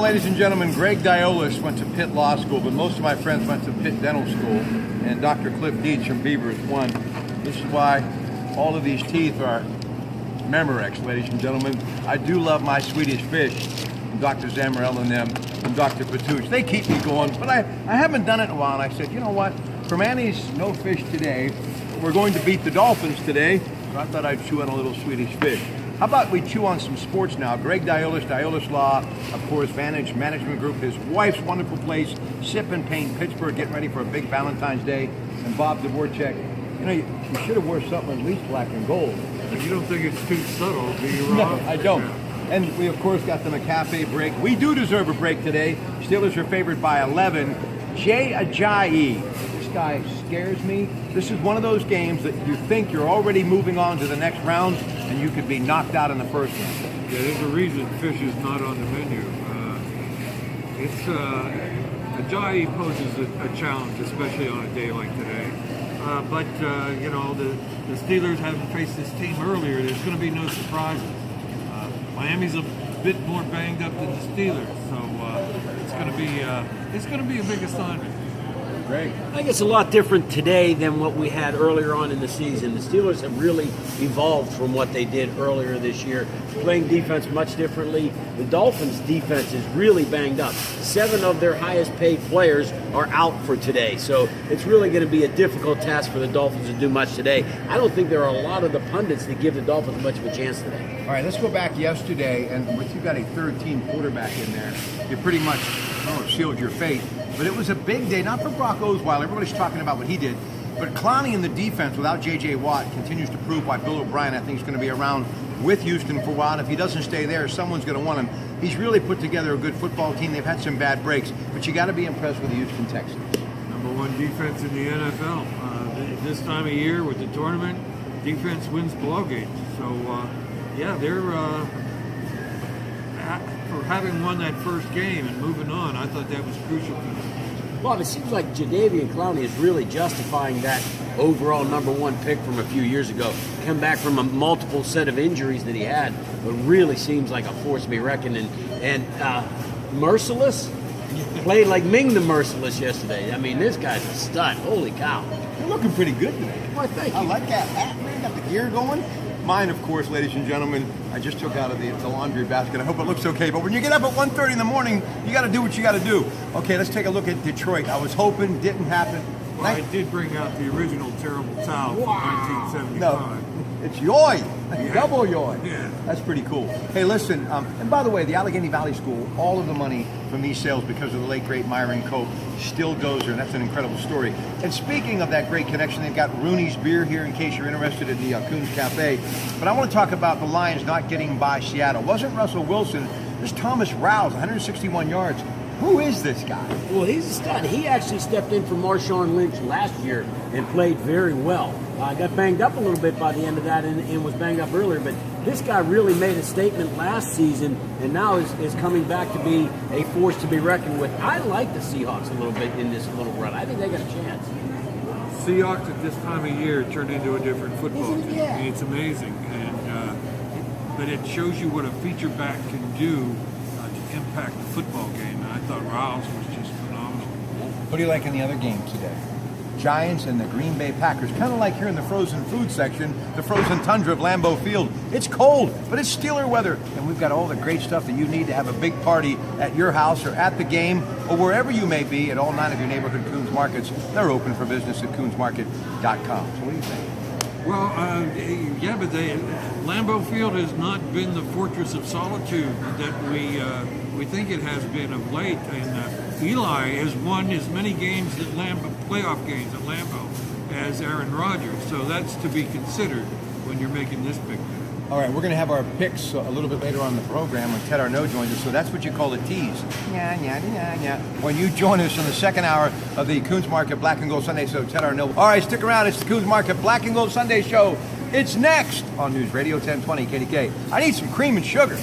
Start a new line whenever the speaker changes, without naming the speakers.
ladies and gentlemen, Greg Diolis went to Pitt Law School, but most of my friends went to Pitt Dental School, and Dr. Cliff Dietz from Beaver is one. This is why all of these teeth are Memorex, ladies and gentlemen. I do love my Swedish fish, from Dr. Zamorel and them, and Dr. Patuch. They keep me going, but I haven't done it in a while, and I said, you know what? For Manny's no fish today, we're going to beat the Dolphins today, so I thought I'd chew on a little Swedish fish. How about we chew on some sports now? Greg Diolis, Diolis Law, of course, Vantage Management Group, his wife's wonderful place, Sip and Paint, Pittsburgh, getting ready for a big Valentine's Day, and Bob Dvorak. You know, you should have wore something at least black and gold.
But you don't think it's too subtle, do you,
No,
Rob?
I don't. And we, of course, got them a cafe break. We do deserve a break today. Steelers are favored by 11. Jay Ajayi. This guy scares me. This is one of those games that you think you're already moving on to the next round, and you could be knocked out in the first round.
Yeah, there's a reason fish is not on the menu. Ajayi poses a challenge, especially on a day like today. But you know, the Steelers haven't faced this team earlier. There's going to be no surprises. Miami's a bit more banged up than the Steelers, so it's going to be a big assignment.
Great.
I think it's a lot different today than what we had earlier on in the season. The Steelers have really evolved from what they did earlier this year, playing defense much differently. The Dolphins' defense is really banged up. 7 of their highest-paid players are out for today, so it's really going to be a difficult task for the Dolphins to do much today. I don't think there are a lot of the pundits that give the Dolphins much of a chance today.
All right, let's go back yesterday, and with you got a third-team quarterback in there, you pretty much sealed your fate. But it was a big day, not for Brock Osweiler. Everybody's talking about what he did. But Clowney in the defense without J.J. Watt continues to prove why Bill O'Brien, I think, is going to be around with Houston for a while. And if he doesn't stay there, someone's going to want him. He's really put together a good football team. They've had some bad breaks, but you got to be impressed with the Houston Texans.
#1 defense in the NFL. This time of year with the tournament, defense wins ball games. So, yeah, they're for having won that first game and moving on, I thought that was crucial to them.
Well, it seems like Jadeveon Clowney is really justifying that overall #1 pick from a few years ago. Come back from a multiple set of injuries that he had, but really seems like a force to be reckoned. And Merciless played like Ming the Merciless yesterday. I mean, this guy's a stud. Holy cow.
You're looking pretty good today.
Well, thank you.
I like that hat, man. Got the gear going. Mine, of course, ladies and gentlemen, I just took out of the laundry basket. I hope it looks okay. But when you get up at 1:30 in the morning, you got to do what you got to do. Okay, let's take a look at Detroit. I was hoping, didn't happen.
Well, I did bring out the original terrible towel from 1975.
No, it's yoy.
Yeah.
Double yoy.
Yeah.
That's pretty cool. Hey, listen, and by the way, the Allegheny Valley School, all of the money from these sales because of the late, great Myron Cope still goes there, and that's an incredible story. And speaking of that great connection, they've got Rooney's Beer here in case you're interested in the Coons Cafe. But I want to talk about the Lions not getting by Seattle. It wasn't Russell Wilson. This Thomas Rouse, 161 yards. Who is this guy?
Well, he's a stud. He actually stepped in for Marshawn Lynch last year and played very well. Got banged up a little bit by the end of that and was banged up earlier, but this guy really made a statement last season and now is coming back to be a force to be reckoned with. I like the Seahawks a little bit in this little run. I think they got a chance.
Seahawks at this time of year turned into a different football team.
Yeah.
I mean, it's amazing, but it shows you what a feature back can do to impact the football game. And I thought Rouse was just phenomenal.
What do you like in the other game today? Giants and the Green Bay Packers. Kind of like here in the frozen food section, the frozen tundra of Lambeau Field. It's cold, but it's Steeler weather. And we've got all the great stuff that you need to have a big party at your house or at the game or wherever you may be at all 9 of your neighborhood Coons Markets. They're open for business at coonsmarket.com. So what do you think?
Well, yeah, but Lambeau Field has not been the fortress of solitude that we think it has been of late. And Eli has won as many games at Lambeau, playoff games at Lambeau, as Aaron Rodgers. So that's to be considered when you're making this pick.
All right, we're going to have our picks a little bit later on the program when Ted Arnaud joins us, so that's what you call a tease. When you join us in the second hour of the Coons Market Black and Gold Sunday Show, Ted Arnaud. All right, stick around. It's the Coons Market Black and Gold Sunday Show. It's next on News Radio 1020 KDK. I need some cream and sugar.